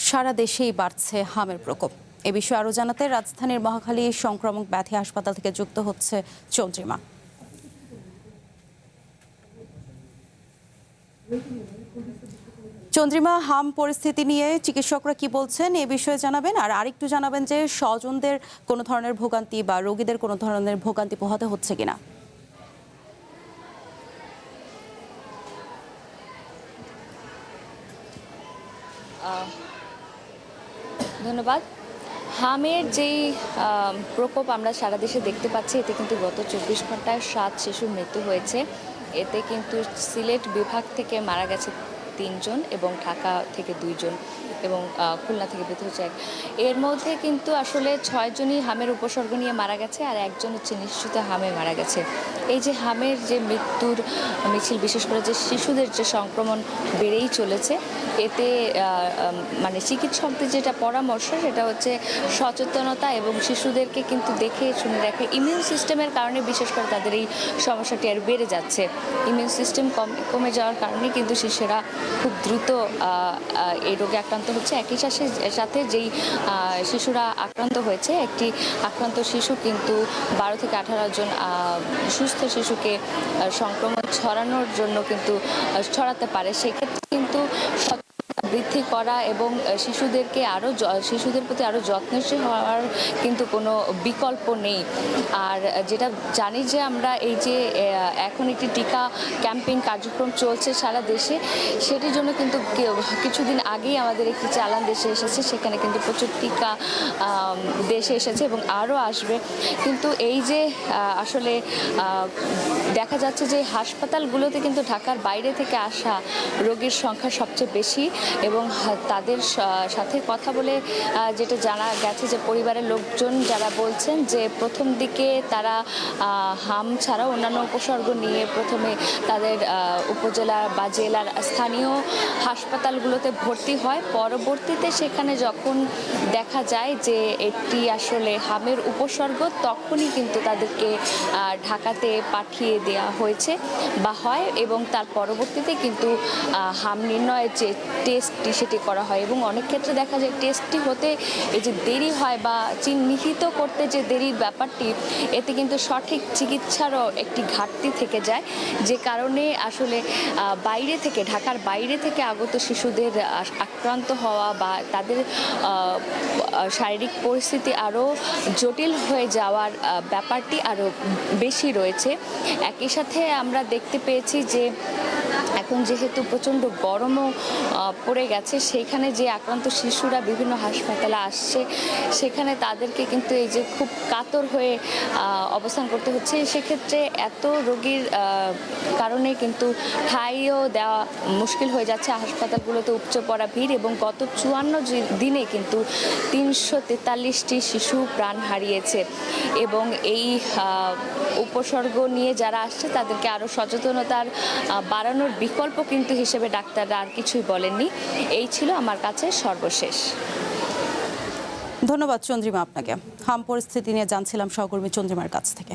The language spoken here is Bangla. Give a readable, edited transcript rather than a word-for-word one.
সারা দেশেই বাড়ছে হামের প্রকোপ। এ বিষয়ে আরও জানাতে রাজধানীর মহাখালী সংক্রামক ব্যাধি হাসপাতাল থেকে যুক্ত হচ্ছে চন্দ্রিমা। চন্দ্রিমা, হাম পরিস্থিতি নিয়ে চিকিৎসকরা কি বলছেন এ বিষয়ে জানাবেন, আর আরেকটু জানাবেন যে স্বজনদের কোনো ধরনের ভোগান্তি বা রোগীদের কোনো ধরনের ভোগান্তি পোহাতে হচ্ছে কিনা। ধন্যবাদ। হামের যেই প্রকোপ আমরা সারা দেশে দেখতে পাচ্ছি, এতে কিন্তু গত 24 ঘন্টায় 7 শিশুর মৃত্যু হয়েছে। এতে কিন্তু সিলেট বিভাগ থেকে মারা গেছে 3 জন এবং ঢাকা থেকে 2 জন এবং খুলনা থেকে মৃত্যু হয়েছে 1। এর মধ্যে কিন্তু আসলে 6 জনই হামের উপসর্গ নিয়ে মারা গেছে, আর 1 জন হচ্ছে নিশ্চিত হামে মারা গেছে। এই যে হামের যে মৃত্যুর মিছিল, বিশেষ করে যে শিশুদের যে সংক্রমণ বেড়েই চলেছে, এতে মানে চিকিৎসকদের যেটা পরামর্শ সেটা হচ্ছে সচেতনতা এবং শিশুদেরকে কিন্তু দেখে শুনে রাখে। ইমিউন সিস্টেমের কারণে বিশেষ করে তাদের এই সমস্যাটি আর বেড়ে যাচ্ছে। ইমিউন সিস্টেম কমে যাওয়ার কারণে কিন্তু শিশুরা খুব দ্রুত এই রোগে আক্রান্ত হচ্ছে। একই সাথে যেই শিশুরা আক্রান্ত হয়েছে, একটি আক্রান্ত শিশু কিন্তু 12 থেকে 18 জন সুস্থ শিশুকে সংক্রমণ ছড়ানোর জন্য কিন্তু ছড়াতে পারে। সেক্ষেত্রে কিন্তু বৃদ্ধি করা এবং শিশুদের প্রতি আরও যত্নশীল হওয়ার কিন্তু কোনো বিকল্প নেই। আর যেটা জানি যে আমরা এই যে এখন একটি টিকা ক্যাম্পেইন কার্যক্রম চলছে সারা দেশে, সেটির জন্য কিন্তু কিছুদিন আগেই আমাদের একটি চালান দেশে এসেছে। সেখানে কিন্তু প্রচুর টিকা দেশে এসেছে এবং আরও আসবে। কিন্তু এই যে আসলে দেখা যাচ্ছে যে হাসপাতালগুলোতে কিন্তু ঢাকার বাইরে থেকে আসা রোগীর সংখ্যা সবচেয়ে বেশি এবং তাদের সাথে কথা বলে যেটা জানা গেছে যে পরিবারের লোকজন যারা বলছেন যে প্রথম দিকে তারা হাম ছাড়াও অন্যান্য উপসর্গ নিয়ে প্রথমে তাদের উপজেলা বা জেলার স্থানীয় হাসপাতালগুলোতে ভর্তি হয়। পরবর্তীতে সেখানে যখন দেখা যায় যে এটি আসলে হামের উপসর্গ, তখনই কিন্তু তাদেরকে ঢাকাতে পাঠিয়ে দেওয়া হয়েছে বা হয় এবং তার পরবর্তীতে কিন্তু হাম নির্ণয়ের যে টেস্টটি সেটি করা হয়। এবং অনেক ক্ষেত্রে দেখা যায় টেস্টটি হতে এই যে দেরি হয় বা চিহ্নিত করতে যে দেরির ব্যাপারটি, এতে কিন্তু সঠিক চিকিৎসারও একটি ঘাটতি থেকে যায়, যে কারণে আসলে ঢাকার বাইরে থেকে আগত শিশুদের আক্রান্ত হওয়া বা তাদের শারীরিক পরিস্থিতি আরও জটিল হয়ে যাওয়ার ব্যাপারটি আরও বেশি রয়েছে। একই সাথে আমরা দেখতে পেয়েছি যে এখন যেহেতু প্রচণ্ড গরমও পড়ে গেছে, সেইখানে যে আক্রান্ত শিশুরা বিভিন্ন হাসপাতালে আসছে, সেখানে তাদেরকে কিন্তু এই যে খুব কাতর হয়ে অবস্থান করতে হচ্ছে। সেক্ষেত্রে এত রোগীর কারণে কিন্তু ঠাঁইও দেওয়া মুশকিল হয়ে যাচ্ছে হাসপাতালগুলোতে, উপচে পড়া ভিড়। এবং গত 54 দিনে কিন্তু 343টি শিশু প্রাণ হারিয়েছে। এবং এই উপসর্গ নিয়ে যারা আসছে তাদেরকে আরও সচেতনতার বাড়ানোর বিকল্প কিন্তু হিসেবে ডাক্তাররা আর কিছুই বলেননি। এই ছিল আমার কাছে সর্বশেষ। ধন্যবাদ চন্দ্রিমা আপনাকে। হাম পরিস্থিতি নিয়ে জানছিলাম সহকর্মী চন্দ্রিমার কাছ থেকে।